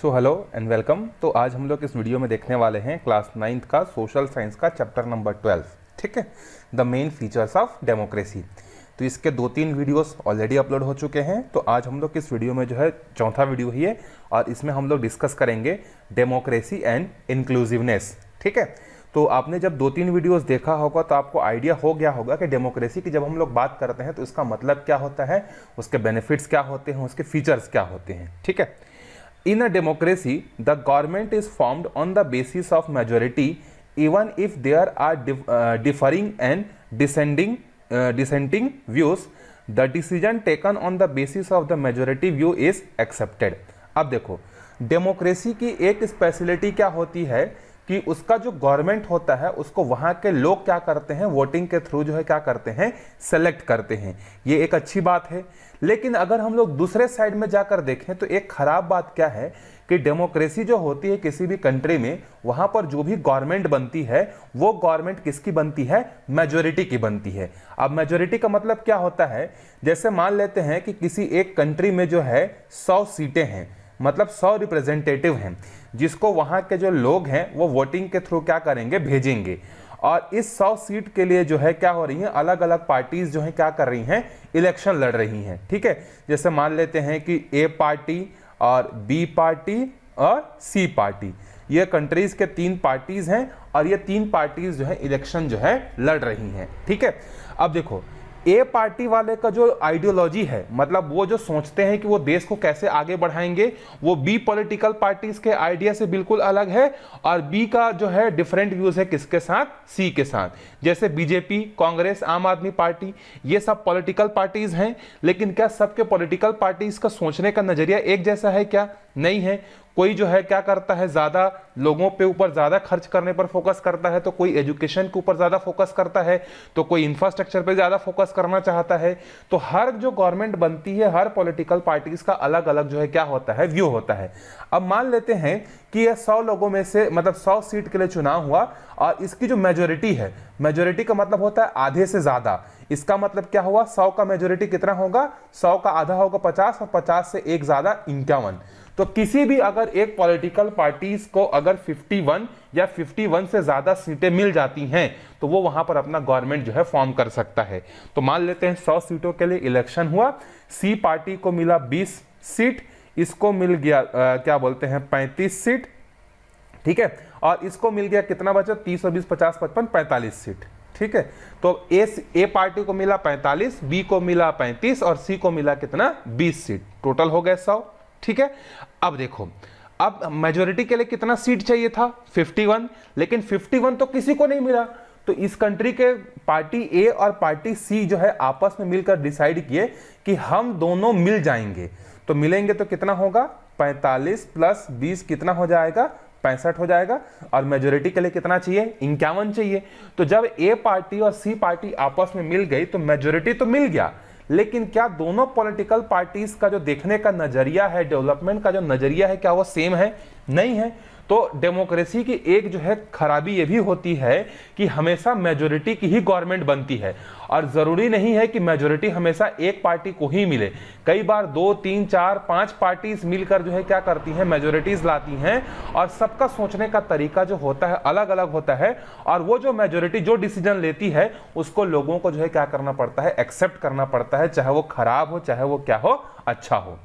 So hello and welcome. तो आज हम लोग इस वीडियो में देखने वाले हैं क्लास 9th का सोशल साइंस का चैप्टर नंबर 12, ठीक है, the main features of democracy. तो इसके 2-3 वीडियोस ऑलरेडी अपलोड हो चुके हैं। तो आज हम लोग इस वीडियो में जो है चौथा वीडियो ही है और इसमें हम लोग डिस्कस करेंगे डेमोक्रेसी एंड इंक्लूसिवनेस, ठीक है। तो आपने जब 2-3 वीडियोस देखा होगा तो आपको आइडिया हो गया होगा कि डेमोक्रेसी की जब हम लोग बात करते हैं तो इसका मतलब क्या होता है, उसके बेनिफिट्स क्या होते हैं, उसके फीचर्स क्या होते हैं, ठीक है। In a democracy, the government is formed on the basis of majority, even if there are differing and dissenting views. The decision taken on the basis of the majority view is accepted. अब देखो, democracy की एक speciality क्या होती है कि उसका जो गवर्नमेंट होता है उसको वहां के लोग क्या करते हैं, वोटिंग के थ्रू जो है क्या करते हैं, सेलेक्ट करते हैं। ये एक अच्छी बात है। लेकिन अगर हम लोग दूसरे साइड में जाकर देखें तो एक खराब बात क्या है कि डेमोक्रेसी जो होती है किसी भी कंट्री में, वहां पर जो भी गवर्नमेंट बनती है वो गवर्नमेंट किसकी बनती है, मेजोरिटी की बनती है। अब मेजोरिटी का मतलब क्या होता है, जैसे मान लेते हैं कि किसी एक कंट्री में जो है 100 सीटें हैं, मतलब 100 रिप्रेजेंटेटिव हैं जिसको वहां के जो लोग हैं वो वोटिंग के थ्रू क्या करेंगे, भेजेंगे। और इस 100 सीट के लिए जो है क्या हो रही है, अलग अलग पार्टीज जो है क्या कर रही हैं, इलेक्शन लड़ रही हैं, ठीक है। जैसे मान लेते हैं कि ए पार्टी और बी पार्टी और सी पार्टी, ये कंट्रीज के 3 पार्टीज हैं और ये 3 पार्टीज जो है इलेक्शन जो है लड़ रही हैं, ठीक है। अब देखो, ए पार्टी वाले का जो आइडियोलॉजी है, मतलब वो जो सोचते हैं कि वो देश को कैसे आगे बढ़ाएंगे, वो बी पॉलिटिकल पार्टीज के आइडिया से बिल्कुल अलग है। और बी का जो है डिफरेंट व्यूज है किसके साथ, सी के साथ। जैसे बीजेपी, कांग्रेस, आम आदमी पार्टी, ये सब पॉलिटिकल पार्टीज हैं। लेकिन क्या सबके पॉलिटिकल पार्टीज का सोचने का नजरिया एक जैसा है क्या? नहीं है। कोई जो है क्या करता है, ज्यादा लोगों पे ऊपर ज्यादा खर्च करने पर फोकस करता है, तो कोई एजुकेशन के ऊपर ज्यादा फोकस करता है, तो कोई इंफ्रास्ट्रक्चर पे ज्यादा फोकस करना चाहता है। तो हर जो गवर्नमेंट बनती है, हर पॉलिटिकल पार्टीज का अलग अलग जो है क्या होता है, व्यू होता है। अब मान लेते हैं कि ये 100 लोगों में से, मतलब 100 सीट के लिए चुनाव हुआ और इसकी जो मेजोरिटी है, मेजोरिटी का मतलब होता है आधे से ज्यादा। इसका मतलब क्या हुआ, 100 का मेजोरिटी कितना होगा, 100 का आधा होगा 50 और 50 से एक ज्यादा 51। तो किसी भी अगर एक पॉलिटिकल पार्टीज को अगर 51 या 51 से ज्यादा सीटें मिल जाती हैं तो वो वहां पर अपना गवर्नमेंट जो है फॉर्म कर सकता है। तो मान लेते हैं 100 सीटों के लिए इलेक्शन हुआ, सी पार्टी को मिला 20 सीट, इसको मिल गया क्या बोलते हैं 35 सीट, ठीक है। और इसको मिल गया कितना बचा, 30 और 20 50 55 45 सीट, ठीक है। तो ए पार्टी को मिला 45, बी को मिला 35 और सी को मिला कितना, 20 सीट, टोटल हो गए 100, ठीक है। अब देखो, अब मेजोरिटी के लिए कितना सीट चाहिए था, 51, लेकिन 51 तो किसी को नहीं मिला। तो इस कंट्री के पार्टी ए और पार्टी सी जो है आपस में मिलकर डिसाइड किए कि हम दोनों मिल जाएंगे। तो मिलेंगे तो कितना होगा, 45 प्लस 20 कितना हो जाएगा, 65 हो जाएगा। और मेजोरिटी के लिए कितना चाहिए, 51 चाहिए। तो जब ए पार्टी और सी पार्टी आपस में मिल गई तो मेजोरिटी तो मिल गया, लेकिन क्या दोनों पॉलिटिकल पार्टीज का जो देखने का नजरिया है, डेवलपमेंट का जो नजरिया है, क्या वो सेम है? नहीं है। तो डेमोक्रेसी की एक जो है खराबी ये भी होती है कि हमेशा मेजोरिटी की ही गवर्नमेंट बनती है और जरूरी नहीं है कि मेजोरिटी हमेशा एक पार्टी को ही मिले। कई बार 2, 3, 4, 5 पार्टीज मिलकर जो है क्या करती हैं, मेजोरिटीज लाती हैं और सबका सोचने का तरीका जो होता है अलग अलग होता है। और वो जो मेजोरिटी जो डिसीजन लेती है उसको लोगों को जो है क्या करना पड़ता है, एक्सेप्ट करना पड़ता है, चाहे वो खराब हो, चाहे वो क्या हो, अच्छा हो।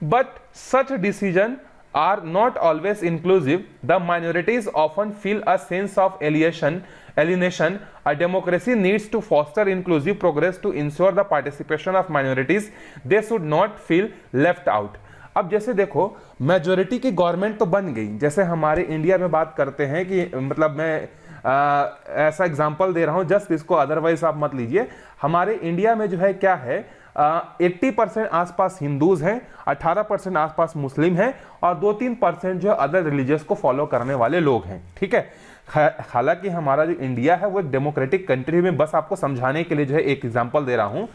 But such decision are not always inclusive. The minorities often feel a sense of alienation. A democracy needs to foster inclusive progress to ensure the participation of minorities. They should not feel left out. अब जैसे देखो, majority की government तो बन गई, जैसे हमारे India में बात करते हैं कि मतलब मैं ऐसा एग्जांपल दे रहा हूं जस्ट, इसको अदरवाइज आप मत लीजिए। हमारे इंडिया में जो है क्या है, 80% आसपास हिंदूज हैं, 18% आसपास मुस्लिम हैं और 2-3% जो अदर रिलीजियस को फॉलो करने वाले लोग हैं, ठीक है। हालांकि हमारा जो इंडिया है वो एक डेमोक्रेटिक कंट्री में, बस आपको समझाने के लिए जो है एक एग्जांपल दे रहा हूं।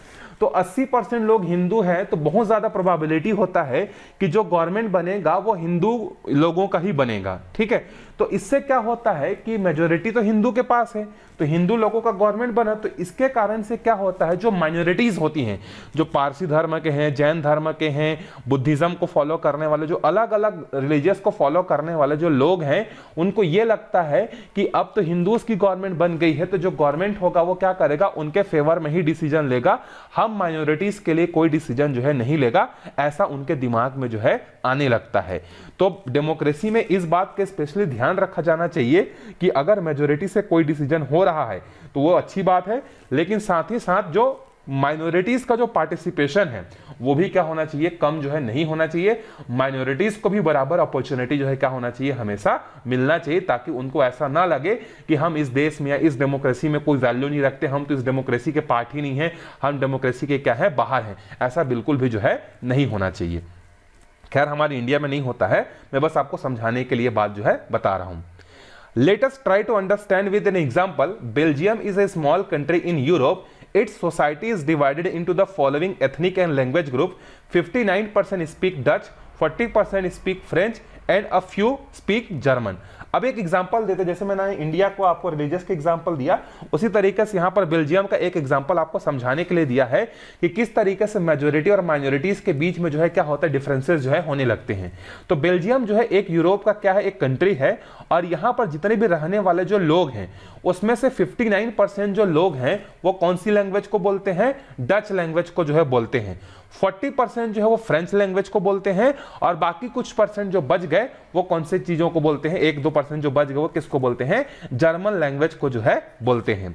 तो 80% लोग हिंदू हैं, तो बहुत ज्यादा प्रोबेबिलिटी होता है कि जो गवर्नमेंट बनेगा वो हिंदू लोगों का ही बनेगा, ठीक है। तो इससे क्या होता है कि मेजोरिटी तो हिंदू के पास है, तो हिंदू लोगों का गवर्नमेंट बना, तो इसके कारण से क्या होता है, जो माइनॉरिटीज होती हैं, जो पारसी धर्म के हैं, जैन धर्म के हैं, बुद्धिज्म को फॉलो करने वाले, जो अलग अलग रिलीजियस को फॉलो करने वाले जो लोग हैं, उनको ये लगता है कि अब तो हिंदूज की गवर्नमेंट बन गई है, तो जो गवर्नमेंट होगा वो क्या करेगा, उनके फेवर में ही डिसीजन लेगा, हम माइनॉरिटीज के लिए कोई डिसीजन जो है नहीं लेगा, ऐसा उनके दिमाग में जो है आने लगता है। तो डेमोक्रेसी में इस बात का स्पेशली ध्यान रखा जाना चाहिए कि अगर मेजोरिटी से कोई डिसीजन हो रहा है तो वो अच्छी बात है, लेकिन साथ ही साथ जो माइनॉरिटीज का जो पार्टिसिपेशन है वो भी क्या होना चाहिए, कम जो है नहीं होना चाहिए। माइनॉरिटीज को भी बराबर अपॉर्चुनिटी जो है क्या होना चाहिए, हमेशा मिलना चाहिए, ताकि उनको ऐसा ना लगे कि हम इस देश में या इस डेमोक्रेसी में कोई वैल्यू नहीं रखते, हम तो इस डेमोक्रेसी के पार्ट ही नहीं है, हम डेमोक्रेसी के क्या है, बाहर हैं। ऐसा बिल्कुल भी जो है नहीं होना चाहिए। खैर हमारे इंडिया में नहीं होता है, मैं बस आपको समझाने के लिए बात जो है बता रहा हूं। Let us try to understand with an example. Belgium is a small country in Europe. Its society is divided into the following ethnic and language group. 59% speak Dutch, 40% speak French and a few speak German. अब एक example देते, जैसे मैंने India को आपको religious के example दिया, उसी तरीके से यहाँ पर बेल्जियम का एक एग्जांपल आपको समझाने के लिए दिया है कि किस तरीके से मेजोरिटी और माइनॉरिटीज के बीच में जो है क्या होता है, डिफरेंसेस जो है होने लगते हैं। तो बेल्जियम जो है एक यूरोप का क्या है, एक कंट्री है, और यहाँ पर जितने भी रहने वाले जो लोग हैं उसमें से 59% जो लोग हैं वो कौन सी लैंग्वेज को बोलते हैं, डच लैंग्वेज को जो है बोलते हैं। 40% जो है वो फ्रेंच लैंग्वेज को बोलते हैं, और बाकी कुछ परसेंट जो बच गए वो कौन से चीजों को बोलते हैं, 1-2% जो बच गए वो किसको बोलते हैं, जर्मन लैंग्वेज को जो है बोलते हैं।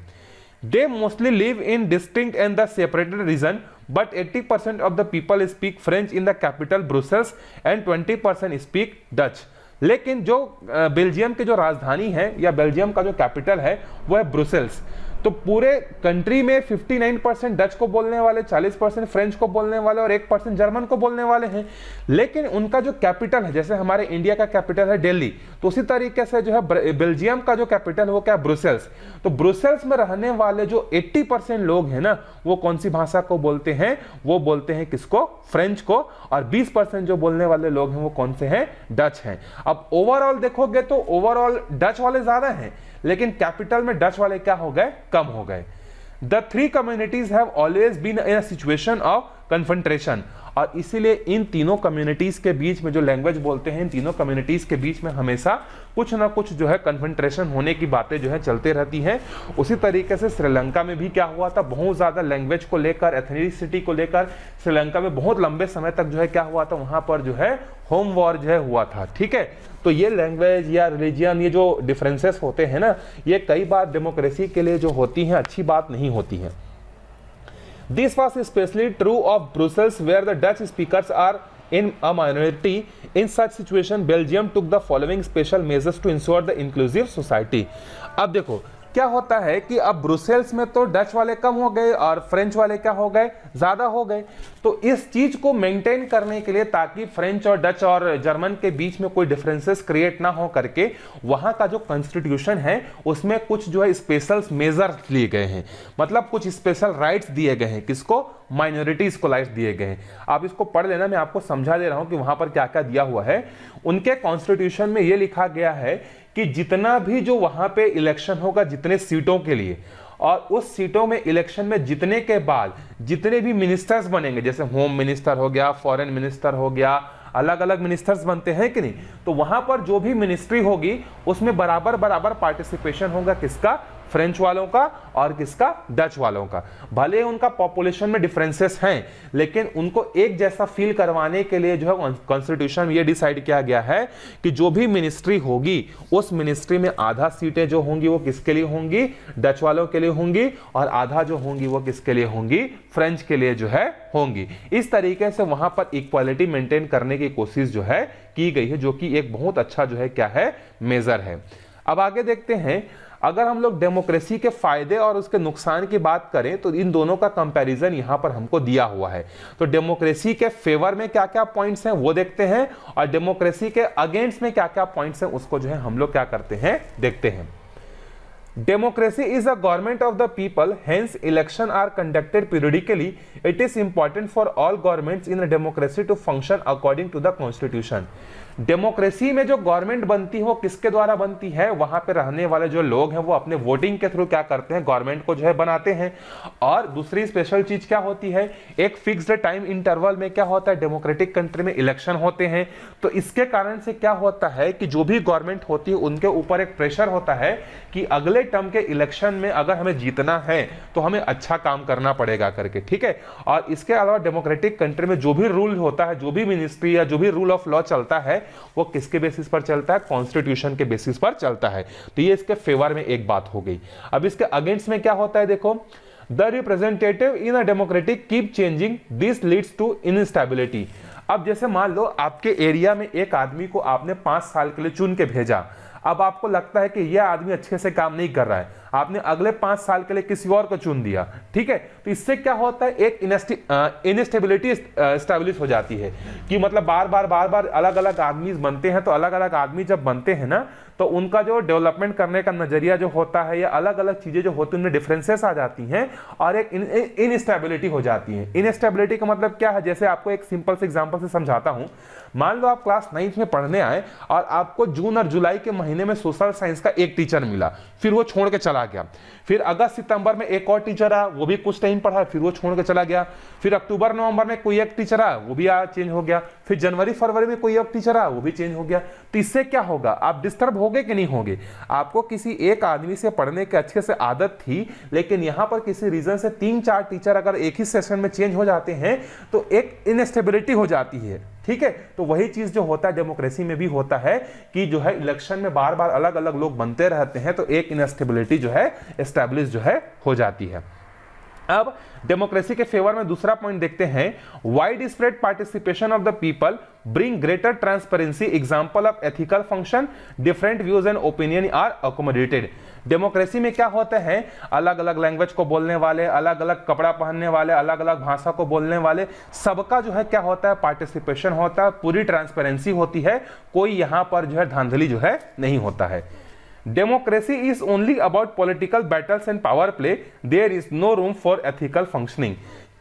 They mostly live in distinct and the separated region, but 80% of the people speak French in the capital Brussels and 20% speak Dutch. लेकिन जो बेल्जियम के जो राजधानी है या बेल्जियम का जो कैपिटल है वो है ब्रुसेल्स। तो पूरे कंट्री में 59% डच को बोलने वाले, 40% फ्रेंच को बोलने वाले और 1% जर्मन को बोलने वाले हैं। लेकिन उनका जो कैपिटल है, जैसे हमारे इंडिया का कैपिटल है दिल्ली, तो उसी तरीके से जो है बेल्जियम का जो कैपिटल है वो क्या, ब्रुसेल्स। तो ब्रुसेल्स में रहने वाले जो 80% लोग हैं ना, वो कौन सी भाषा को बोलते हैं, वो बोलते हैं किसको, फ्रेंच को, और 20% जो बोलने वाले लोग हैं वो कौन से हैं, डच हैं। अब ओवरऑल देखोगे तो ओवरऑल डच वाले ज्यादा हैं, लेकिन कैपिटल में डच वाले क्या हो गए, कम हो गए। The three communities have always been in a situation of confrontation, और इसीलिए इन तीनों कम्युनिटीज के बीच में जो लैंग्वेज बोलते हैं, इन तीनों कम्युनिटीज के बीच में हमेशा कुछ ना कुछ जो है कन्फ्रंट्रेशन होने की बातें जो है चलते रहती हैं। उसी तरीके से श्रीलंका में भी क्या हुआ था, बहुत ज्यादा लैंग्वेज को लेकर, एथनिसिटी को लेकर श्रीलंका में बहुत लंबे समय तक जो है क्या हुआ था, वहां पर जो है होम वॉर जो है हुआ था, ठीक है। तो ये लैंग्वेज या रिलीजियन, ये जो डिफरेंसेस होते हैं ना, ये कई बार डेमोक्रेसी के लिए जो होती हैं अच्छी बात नहीं होती है। This was especially true of Brussels, where the Dutch speakers are in a minority. In such situation, Belgium took the following special measures to ensure the inclusive society. अब देखो क्या होता है कि अब ब्रुसेल्स में तो डच वाले कम हो गए और फ्रेंच वाले क्या हो गए, ज्यादा हो गए। तो इस चीज को मेंटेन करने के लिए, ताकि फ्रेंच और डच और जर्मन के बीच में कोई डिफरेंसेस क्रिएट ना हो करके, वहां का जो कॉन्स्टिट्यूशन है उसमें कुछ जो है स्पेशल मेजर्स लिए गए हैं, मतलब कुछ स्पेशल राइट्स दिए गए हैं। किसको, माइनॉरिटीज को राइट्स दिए गए हैं। आप इसको पढ़ लेना, मैं आपको समझा दे रहा हूं कि वहां पर क्या क्या दिया हुआ है। उनके कॉन्स्टिट्यूशन में यह लिखा गया है कि जितना भी जो वहां पे इलेक्शन होगा, जितने सीटों के लिए, और उस सीटों में इलेक्शन में जीतने के बाद जितने भी मिनिस्टर्स बनेंगे, जैसे होम मिनिस्टर हो गया, फॉरेन मिनिस्टर हो गया, अलग अलग मिनिस्टर्स बनते हैं कि नहीं, तो वहां पर जो भी मिनिस्ट्री होगी उसमें बराबर बराबर पार्टिसिपेशन होगा, किसका, फ्रेंच वालों का और किसका, डच वालों का। भले उनका पॉपुलेशन में डिफरेंसेस हैं, लेकिन उनको एक जैसा फील करवाने के लिए जो है कॉन्स्टिट्यूशन में ये डिसाइड किया गया है कि जो भी मिनिस्ट्री होगी उस मिनिस्ट्री में आधा सीटें जो होंगी वो किसके लिए होंगी, डच वालों के लिए होंगी, और आधा जो होंगी वो किसके लिए होंगी, फ्रेंच के लिए जो है होंगी। इस तरीके से वहां पर इक्वालिटी मेंटेन करने की कोशिश जो है की गई है, जो कि एक बहुत अच्छा जो है क्या है, मेजर है। अब आगे देखते हैं, अगर हम लोग डेमोक्रेसी के फायदे और उसके नुकसान की बात करें तो इन दोनों का कंपैरिजन यहां पर हमको दिया हुआ है। तो डेमोक्रेसी के फेवर में क्या क्या पॉइंट्स हैं वो देखते हैं, और डेमोक्रेसी के अगेंस्ट में क्या क्या पॉइंट्स हैं उसको जो है हम लोग क्या करते हैं, देखते हैं। Democracy is a government of the people, hence elections are conducted periodically. It is important for all governments in a democracy to function according to the constitution. Democracy में जो गवर्नमेंट बनती है वो किसके द्वारा बनती है, वहां पे रहने वाले जो लोग हैं वो अपने वोटिंग के थ्रू क्या करते हैं, गवर्नमेंट को जो है बनाते हैं। और दूसरी स्पेशल चीज क्या होती है, एक फिक्स्ड टाइम इंटरवल में क्या होता है, डेमोक्रेटिक कंट्री में इलेक्शन होते हैं। तो इसके कारण से क्या होता है कि जो भी गवर्नमेंट होती है उनके ऊपर एक प्रेशर होता है कि अगले टर्म के इलेक्शन में अगर हमें जीतना है तो हमें अच्छा काम करना पड़ेगा करके, ठीक है। और इसके अलावा डेमोक्रेटिक कंट्री में जो भी रूल होता है, जो भी मिनिस्ट्री या जो भी रूल ऑफ लॉ चलता है वो किसके बेसिस पर चलता है, कॉन्स्टिट्यूशन के बेसिस पर चलता है। तो ये इसके फेवर में एक बात हो गई। अब इसके अगेंस्ट में क्या होता है, देखो, the representative in a democratic keep changing, this leads to instability. अब जैसे मान लो आपके एरिया में एक आदमी को आपने 5 साल के लिए चुन के भेजा, अब आपको लगता है कि यह आदमी अच्छे से काम नहीं कर रहा है, आपने अगले 5 साल के लिए किसी और को चुन दिया, ठीक है। तो इससे क्या होता है, एक इनस्टेबिलिटी एस्टैब्लिश हो जाती है कि मतलब बार बार अलग अलग आदमी बनते हैं। तो अलग अलग आदमी जब बनते हैं ना तो उनका जो डेवलपमेंट करने का नजरिया जो होता है या अलग अलग चीजें जो होती हैं उनमें डिफरेंसेस आ जाती हैं और एक इनस्टेबिलिटी हो जाती है। इनस्टेबिलिटी का मतलब क्या है, जैसे आपको एक सिंपल से एग्जांपल से समझाता हूं। मान लो आप क्लास 9th में पढ़ने आए और आपको जून और जुलाई के महीने में सोशल साइंस का एक टीचर मिला, फिर वो छोड़ के चला गया। फिर अगस्त सितंबर में एक और टीचर आया, वो भी कुछ टाइम पढ़ा, फिर वो छोड़ के चला गया। फिर अक्टूबर नवंबर में कोई एक टीचर आया, वो भी चेंज हो गया। फिर जनवरी फरवरी में कोई एक टीचर आया, वो भी चेंज हो गया। तो इससे क्या होगा, आप डिस्टर्ब होगे कि नहीं होगे। आपको किसी एक आदमी से पढ़ने की अच्छे से आदत थी, लेकिन यहां पर किसी रीजन से 3-4 टीचर अगर एक ही सेशन में चेंज हो जाते हैं तो एक इनस्टेबिलिटी हो जाती है, ठीक है। तो वही चीज जो होता है डेमोक्रेसी में भी होता है कि जो है इलेक्शन में बार बार अलग अलग लोग बनते रहते हैं तो एक इनस्टेबिलिटी जो है एस्टैब्लिश जो है हो जाती है। अब डेमोक्रेसी के फेवर में दूसरा पॉइंट देखते हैं, wide spread participation of the people bring greater transparency, example of ethical function, different views and opinion are accommodated. Democracy में क्या होता है, अलग अलग लैंग्वेज को बोलने वाले, अलग अलग कपड़ा पहनने वाले, अलग अलग भाषा को बोलने वाले, सबका जो है क्या होता है, पार्टिसिपेशन होता है, पूरी ट्रांसपेरेंसी होती है, कोई यहां पर जो है धांधली जो है नहीं होता है। Democracy is only about political battles and power play. There is no room for ethical functioning.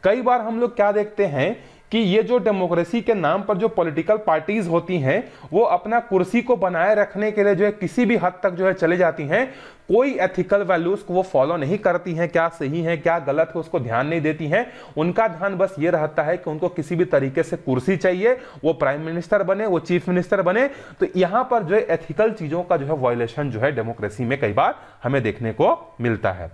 कई बार हम लोग क्या देखते हैं कि ये जो डेमोक्रेसी के नाम पर जो पॉलिटिकल पार्टीज होती हैं वो अपना कुर्सी को बनाए रखने के लिए जो है किसी भी हद तक जो है चले जाती हैं, कोई एथिकल वैल्यूज को वो फॉलो नहीं करती हैं, क्या सही है क्या गलत है उसको ध्यान नहीं देती हैं। उनका ध्यान बस ये रहता है कि उनको किसी भी तरीके से कुर्सी चाहिए, वो प्राइम मिनिस्टर बने, वो चीफ मिनिस्टर बने। तो यहां पर जो है एथिकल चीजों का जो है वायलेशन जो है डेमोक्रेसी में कई बार हमें देखने को मिलता है।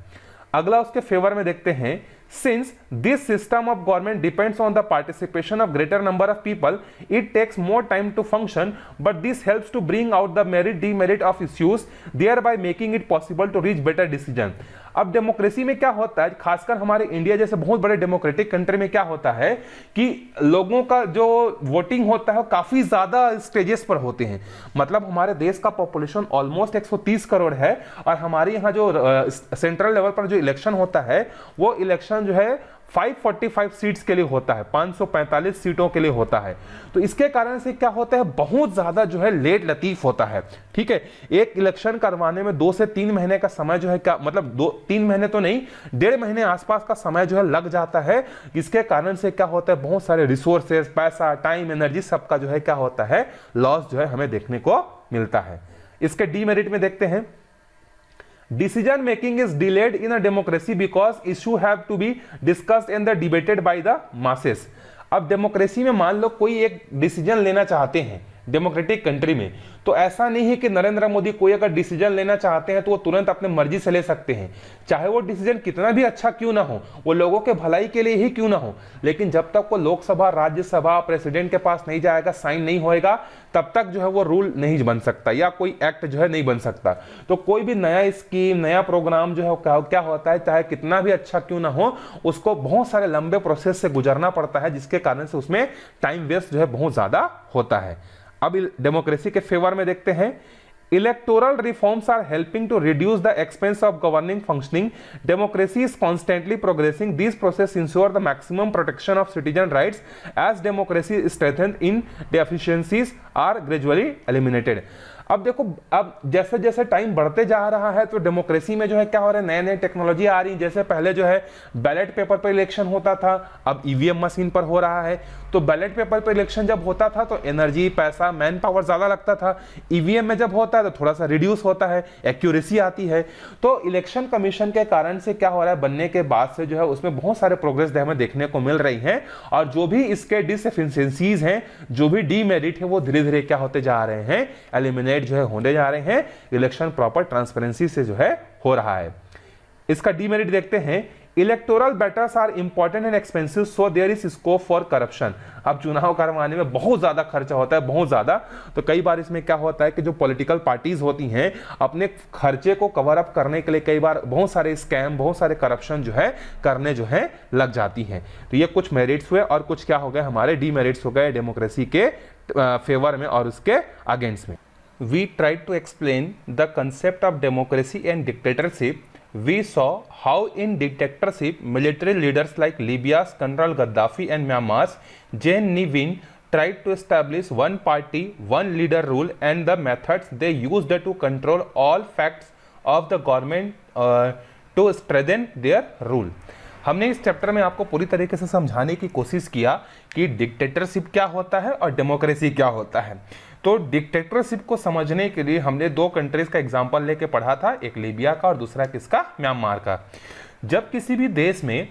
अगला उसके फेवर में देखते हैं, since this system of government depends on the participation of greater number of people, it takes more time to function, but this helps to bring out the merit demerit of issues, thereby making it possible to reach better decision. अब democracy में क्या होता है, खासकर हमारे India जैसे बहुत बड़े डेमोक्रेटिक कंट्री में क्या होता है कि लोगों का जो वोटिंग होता है काफी ज्यादा स्टेजेस पर होते हैं। मतलब हमारे देश का पॉपुलेशन ऑलमोस्ट 130 करोड़ है और हमारे यहाँ जो सेंट्रल लेवल पर जो इलेक्शन होता है वो इलेक्शन जो है 545 सीट्स के लिए होता है, 545 सीटों के लिए होता है। तो इसके कारण से क्या होता है, बहुत ज्यादा जो है लेट लतीफ होता है, ठीक है। एक इलेक्शन करवाने में 2 से 3 महीने का समय जो है क्या मतलब 2-3 महीने तो नहीं, 1.5 महीने आसपास का समय जो है लग जाता है। इसके कारण से क्या होता है, बहुत सारे रिसोर्सेज, पैसा, टाइम, एनर्जी सबका जो है क्या होता है, लॉस जो है हमें देखने को मिलता है। इसके डीमेरिट में देखते हैं, decision making is delayed in a democracy because issue have to be discussed and debated by the masses. अब डेमोक्रेसी में मान लो कोई एक डिसीजन लेना चाहते हैं डेमोक्रेटिक कंट्री में, तो ऐसा नहीं है कि नरेंद्र मोदी कोई अगर डिसीजन लेना चाहते हैं तो वो तुरंत अपने मर्जी से ले सकते हैं, चाहे वो डिसीजन कितना भी अच्छा क्यों ना हो, वो लोगों के भलाई के लिए ही क्यों ना हो। लेकिन जब तक वो लोकसभा, राज्यसभा, प्रेसिडेंट के पास नहीं जाएगा, साइन नहीं होएगा, तब तक जो है वो रूल नहीं बन सकता या कोई एक्ट जो है नहीं बन सकता। तो कोई भी नया स्कीम, नया प्रोग्राम जो है क्या होता है, चाहे कितना भी अच्छा क्यों ना हो, उसको बहुत सारे लंबे प्रोसेस से गुजरना पड़ता है, जिसके कारण से उसमें टाइम वेस्ट जो है बहुत ज्यादा होता है। अब डेमोक्रेसी के फेवर में देखते हैं, electoral reforms are helping to reduce the expense of governing functioning, democracy is constantly progressing, this process ensure the maximum protection of citizen rights as democracy strengthened in deficiencies are gradually eliminated. अब देखो, अब जैसे जैसे time बढ़ते जा रहा है तो डेमोक्रेसी में जो है क्या हो रहा है, नए नए टेक्नोलॉजी आ रही है। जैसे पहले जो है बैलेट पेपर पर इलेक्शन होता था, अब ईवीएम मशीन पर हो रहा है। तो बैलेट पेपर पर इलेक्शन जब होता था तो एनर्जी, पैसा, मैन पावर ज्यादा लगता था। ईवीएम में जब होता है तो थोड़ा सा रिड्यूस होता है, एक्यूरेसी आती है। तो इलेक्शन कमीशन के कारण से क्या हो रहा है, बनने के बाद से जो है उसमें बहुत सारे प्रोग्रेस हमें देखने को मिल रही हैं, और जो भी इसके डिसएफिशिएंसीज हैं, जो भी डीमेरिट है, वो धीरे धीरे क्या होते जा रहे हैं, एलिमिनेट जो है होने जा रहे हैं। इलेक्शन प्रॉपर ट्रांसपेरेंसी से जो है हो रहा है। इसका डीमेरिट देखते हैं, electoral battles are important and expensive so there is scope for corruption. अब चुनाव करवाने में बहुत ज्यादा खर्चा होता है, बहुत ज्यादा। तो कई बार इसमें क्या होता है कि जो पॉलिटिकल पार्टीज होती हैं अपने खर्चे को कवर अप करने के लिए कई बार बहुत सारे स्कैम, बहुत सारे करप्शन जो है करने जो है लग जाती हैं। तो ये कुछ मेरिट्स हुए, और कुछ क्या हो गए, हमारे डीमेरिट्स हो गए डेमोक्रेसी के फेवर में और उसके अगेंस्ट में। We tried to explain the concept of democracy and dictatorship. We saw how in dictatorship, military leaders like Libya's General Gaddafi and Myanmar's Jane Nevin tried to establish one party, one leader rule, and the methods they used to control all facts of the government to strengthen their rule. हमने इस chapter में आपको पूरी तरीके से समझाने की कोशिश किया कि डिक्टेटरशिप क्या होता है और डेमोक्रेसी क्या होता है। तो डिक्टेटरशिप को समझने के लिए हमने दो कंट्रीज का एग्जांपल लेके पढ़ा था, एक लीबिया का और दूसरा किसका, म्यांमार का। जब किसी भी देश में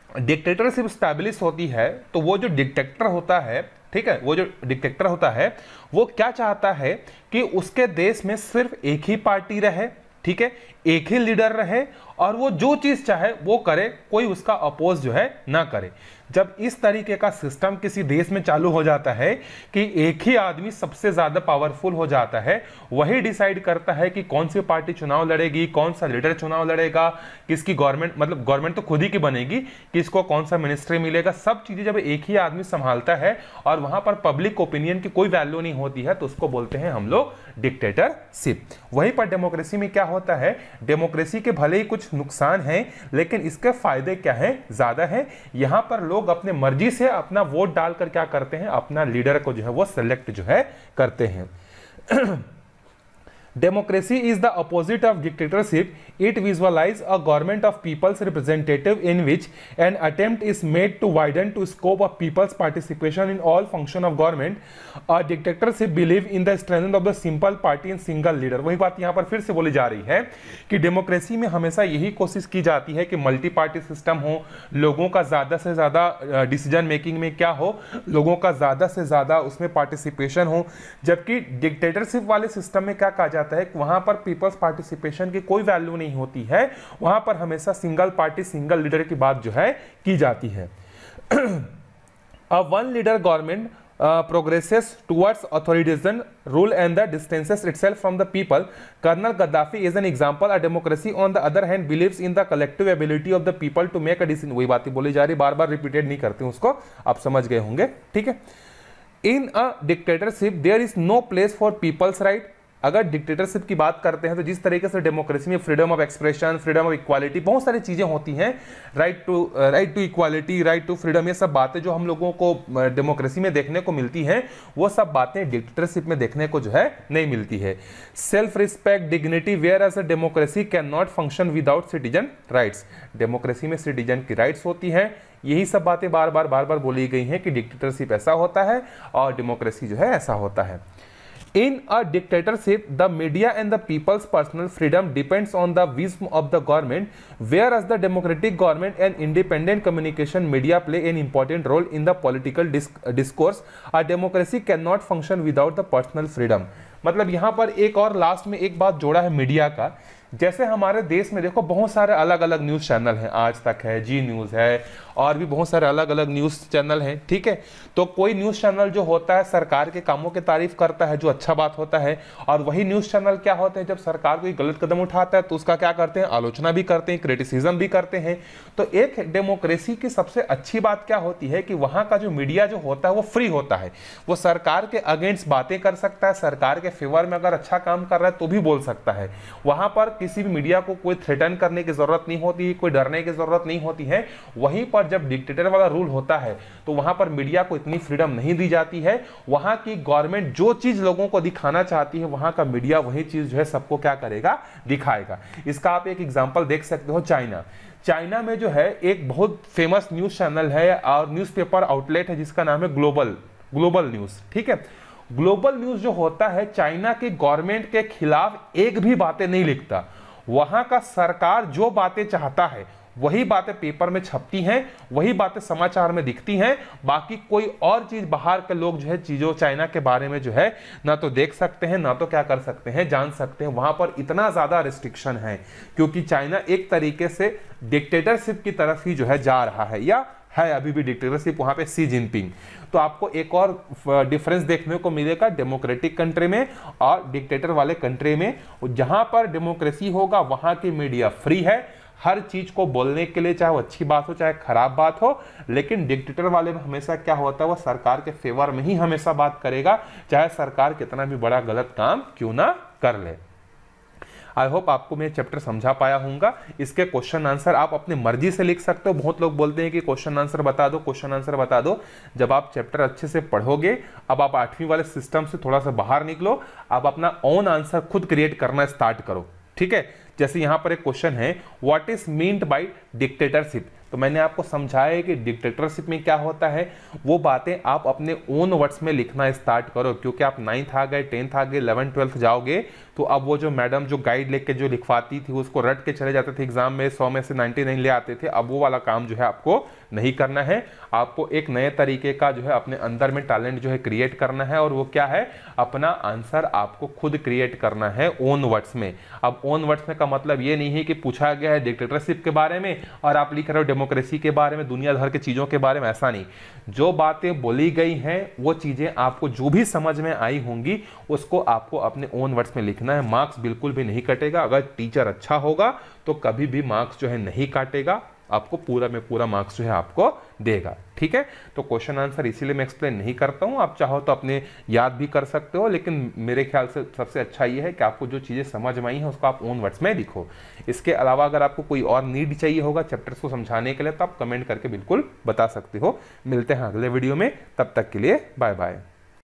डिक्टेटरशिप स्टैब्लिश होती है तो वो जो डिक्टेटर होता है, ठीक है, वो जो डिक्टेटर होता है वो क्या चाहता है कि उसके देश में सिर्फ एक ही पार्टी रहे, ठीक है, एक ही लीडर रहे, और वो जो चीज चाहे वो करे, कोई उसका अपोज जो है ना करे। जब इस तरीके का सिस्टम किसी देश में चालू हो जाता है कि एक ही आदमी सबसे ज्यादा पावरफुल हो जाता है, वही डिसाइड करता है कि कौन सी पार्टी चुनाव लड़ेगी, कौन सा लीडर चुनाव लड़ेगा, किसकी गवर्नमेंट, मतलब गवर्नमेंट तो खुद ही की बनेगी, किसको कौन सा मिनिस्ट्री मिलेगा, सब चीजें जब एक ही आदमी संभालता है और वहां पर पब्लिक ओपिनियन की कोई वैल्यू नहीं होती है, तो उसको बोलते हैं हम लोग डिक्टेटरशिप। वहीं पर डेमोक्रेसी में क्या होता है, डेमोक्रेसी के भले ही कुछ नुकसान हैं लेकिन इसके फायदे क्या है, ज्यादा है। यहां पर लोग अपने मर्जी से अपना वोट डालकर क्या करते हैं, अपना लीडर को जो है वो सिलेक्ट जो है करते हैं। Democracy is the opposite of dictatorship. It visualizes a government of people's representative in which an attempt is made to widen to scope of people's participation in all function of government. A dictatorship believe in the strength of the simple party and single leader. वही बात यहाँ पर फिर से बोली जा रही है कि डेमोक्रेसी में हमेशा यही कोशिश की जाती है कि मल्टी पार्टी सिस्टम हो, लोगों का ज्यादा से ज्यादा डिसीजन मेकिंग में क्या हो, लोगों का ज्यादा से ज्यादा उसमें पार्टिसिपेशन हो। जबकि डिक्टेटरशिप वाले सिस्टम में क्या कहा जाता है, वहां पर पीपल्स पार्टिसिपेशन की कोई वैल्यू नहीं होती है, वहां पर हमेशा सिंगल पार्टी सिंगल लीडर की बात जो है की जाती है। A one leader government progresses towards authoritarian rule and the distances itself from the people. Colonel Gaddafi is an example. A democracy on the other hand believes in the collective ability of the people to make a decision. वही बातें बोली जा रही, बार बार repeated नहीं करती हूं उसको, आप समझ गए होंगे, ठीक है। In a dictatorship there is no place for people's right. अगर डिक्टेटरशिप की बात करते हैं तो जिस तरीके से डेमोक्रेसी में freedom of expression, freedom of equality, बहुत सारी चीजें होती हैं, right to equality, right to freedom, ये सब बातें जो हम लोगों को डेमोक्रेसी में देखने को मिलती हैं, वो सब बातें डिक्टेटरशिप में देखने को जो है नहीं मिलती है। Self respect, dignity, whereas a democracy can not function without citizen rights. Democracy में सिटीजन की राइट्स होती हैं, यही सब बातें बार बार बोली गई हैं कि डिक्टेटरशिप ऐसा होता है और डेमोक्रेसी जो है ऐसा होता है। In a dictatorship, the media and the people's personal freedom depends on the wisdom of the government, whereas the democratic government and independent communication media play an important role in the political discourse. A democracy cannot function without the personal freedom. मतलब यहाँ पर एक और last में एक बात जोड़ा है मीडिया का। जैसे हमारे देश में देखो बहुत सारे अलग अलग न्यूज़ चैनल हैं, आज तक है, जी न्यूज़ है, और भी बहुत सारे अलग अलग न्यूज़ चैनल हैं, ठीक है। तो कोई न्यूज़ चैनल जो होता है सरकार के कामों की तारीफ करता है, जो अच्छा बात होता है, और वही न्यूज़ चैनल क्या होते हैं, जब सरकार कोई गलत कदम उठाता है तो उसका क्या करते हैं, आलोचना भी करते हैं, क्रिटिसिज्म भी करते हैं। तो एक डेमोक्रेसी की सबसे अच्छी बात क्या होती है कि वहाँ का जो मीडिया जो होता है वो फ्री होता है, वो सरकार के अगेंस्ट बातें कर सकता है, सरकार के फेवर में अगर अच्छा काम कर रहा है तो भी बोल सकता है। वहाँ पर किसी भी मीडिया को कोई थ्रेटन करने की जरूरत नहीं होती, कोई डरने की जरूरत नहीं होती है। वहीं पर जब डिक्टेटर वाला रूल होता है तो वहां पर मीडिया को इतनी फ्रीडम नहीं दी जाती है। वहां की गवर्नमेंट जो चीज लोगों को दिखाना चाहती है वहां का मीडिया वही चीज जो है सबको क्या करेगा, दिखाएगा। इसका आप एक एग्जांपल देख सकते हो, चाइना में जो है एक बहुत फेमस न्यूज चैनल है और न्यूज़पेपर आउटलेट है जिसका नाम है ग्लोबल न्यूज। ठीक है, ग्लोबल न्यूज जो होता है चाइना के गवर्नमेंट के खिलाफ एक भी बातें नहीं लिखता। वहां का सरकार जो बातें चाहता है वही बातें पेपर में छपती हैं, वही बातें समाचार में दिखती हैं। बाकी कोई और चीज बाहर के लोग जो है चीजों चाइना के बारे में जो है ना तो देख सकते हैं ना तो क्या कर सकते हैं, जान सकते हैं। वहां पर इतना ज्यादा रिस्ट्रिक्शन है क्योंकि चाइना एक तरीके से डिक्टेटरशिप की तरफ ही जो है जा रहा है, या है अभी भी डिक्टेटरशिप वहां पे शी जिनपिंग। तो आपको एक और डिफरेंस देखने को मिलेगा डेमोक्रेटिक कंट्री में और डिक्टेटर वाले कंट्री में। जहां पर डेमोक्रेसी होगा वहां की मीडिया फ्री है हर चीज को बोलने के लिए, चाहे वो अच्छी बात हो चाहे खराब बात हो। लेकिन डिक्टेटर वाले में हमेशा क्या होता है, वो सरकार के फेवर में ही हमेशा बात करेगा, चाहे सरकार कितना भी बड़ा गलत काम क्यों ना कर ले। आई होप आपको मैं चैप्टर समझा पाया हूँगा। इसके क्वेश्चन आंसर आप अपनी मर्जी से लिख सकते हो। बहुत लोग बोलते हैं कि क्वेश्चन आंसर बता दो, क्वेश्चन आंसर बता दो। जब आप चैप्टर अच्छे से पढ़ोगे, अब आप 8वीं वाले सिस्टम से थोड़ा सा बाहर निकलो, आप अपना ओन आंसर खुद क्रिएट करना स्टार्ट करो। ठीक है, जैसे यहां पर एक क्वेश्चन है, what is meant by dictatorship. तो मैंने आपको समझाया है कि डिक्टेटरशिप में क्या होता है, वो बातें आप अपने ओन वर्ड्स में लिखना स्टार्ट करो। क्योंकि आप 9th आ गए, 10th आ गए, 11th 12th जाओगे तो अब वो जो मैडम जो गाइड लेके जो लिखवाती थी उसको रट के चले जाते थे एग्जाम में, 100 में से 99 ले आते थे। अब वो वाला काम जो है आपको नहीं करना है। आपको एक नए तरीके का जो है अपने अंदर में टैलेंट जो है क्रिएट करना है, और वो क्या है, अपना आंसर आपको खुद क्रिएट करना है ओन वर्ड्स में। अब ओन वर्ड्स में का मतलब ये नहीं है कि पूछा गया है डिक्टेटरशिप के बारे में और आप लिख रहे हो डेमोक्रेसी के बारे में, दुनिया भर की चीजों के बारे में, ऐसा नहीं। जो बातें बोली गई हैं वो चीजें आपको जो भी समझ में आई होंगी उसको आपको अपने ओन वर्ड्स में लिखना है। मार्क्स बिल्कुल भी नहीं कटेगा। अगर टीचर अच्छा होगा तो कभी भी मार्क्स जो है नहीं काटेगा, आपको पूरा में पूरा मार्क्स जो है आपको देगा। ठीक है, तो क्वेश्चन आंसर इसीलिए मैं एक्सप्लेन नहीं करता हूं। आप चाहो तो अपने याद भी कर सकते हो, लेकिन मेरे ख्याल से सबसे अच्छा ये है कि आपको जो चीजें समझ में आई हैं उसको आप ओन वर्ड्स में लिखो। इसके अलावा अगर आपको कोई और नीड चाहिए होगा चैप्टर्स को समझाने के लिए तो आप कमेंट करके बिल्कुल बता सकते हो। मिलते हैं अगले वीडियो में, तब तक के लिए बाय बाय।